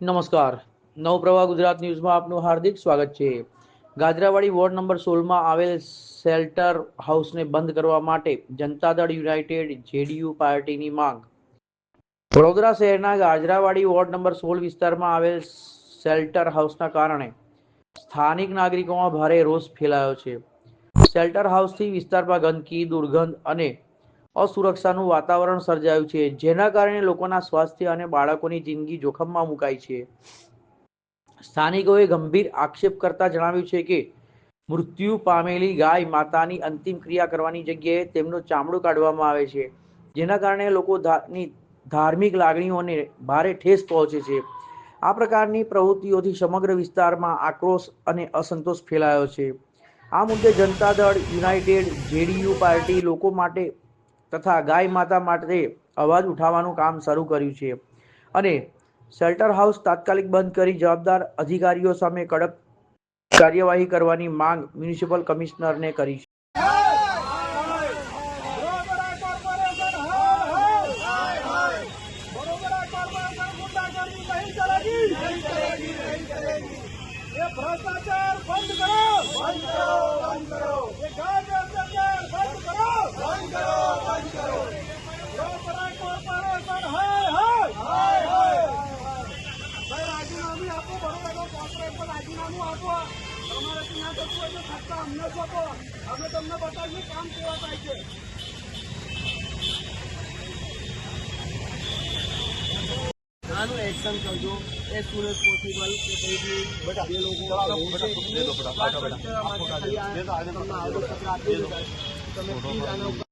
નમસ્કાર. નવપ્રવાહ ગુજરાત ન્યૂઝમાં આપનું હાર્દિક સ્વાગત છે. ગાજરાવાડી વોર્ડ નંબર 16માં આવેલ શેલ્ટર હાઉસને બંધ કરવા માટે જનતા દળ યુનાઇટેડ જેડીયુ પાર્ટીની માંગ. વડોદરા શહેરના ગાજરાવાડી વોર્ડ નંબર 16 વિસ્તારમાં આવેલ શેલ્ટર હાઉસના કારણે સ્થાનિક નાગરિકોમાં ભારે રોષ ફેલાયો છે. શેલ્ટર હાઉસથી વિસ્તારમાં ગંદકી, દુર્ગંધ અને અસુરક્ષાનું વાતાવરણ સર્જાયું છે, જેના કારણે લોકોના સ્વાસ્થ્ય અને બાળકોની જિંદગી જોખમમાં મુકાઈ છે. સ્થાનિકોએ ગંભીર આક્ષેપ કરતા જણાવ્યું છે કે મૃત્યુ પામેલી ગાય માતાની અંતિમ ક્રિયા કરવાની જગ્યાએ તેમનું ચામડું કાઢવામાં આવે છે, જેના કારણે લોકોની ધાર્મિક લાગણીઓને ભારે ઠેસ પહોંચે છે. આ પ્રકારની પ્રવૃત્તિઓથી સમગ્ર વિસ્તારમાં આક્રોશ અને અસંતોષ ફેલાયો છે. આ મુદ્દે Janata Dal United JDU party લોકો માટે તથા ગાય માતા માટે અવાજ ઉઠાવવાનું કામ શરૂ કર્યું છે અને શેલ્ટર હાઉસ તાત્કાલિક બંધ કરી જવાબદાર અધિકારીઓ સામે કડક કાર્યવાહી કરવાની માંગ મ્યુનિસિપલ કમિશનરને કરી છે. भ्रष्टाचार बंद करो, बंद करो, बंद करो। ये गाय अत्याचार बंद करो, बंद करो, बंद करो। वडोदरा कॉर्पोरेशन हाय हाय हाय हाय। भाई राजीनामું આપો, વડોદરા કોર્પોરેશન રાજીનામું આપો. તમારાથી ના થતું હોય તો સત્તા અમને સોંપો, અમે તમને બતાવીએ કામ કેવા થાય છે. આનું એક્શન કરજો એઝ સુન એઝ પોસિબલ કે કઈ બી જે લોકો તમે પ્લીઝ આના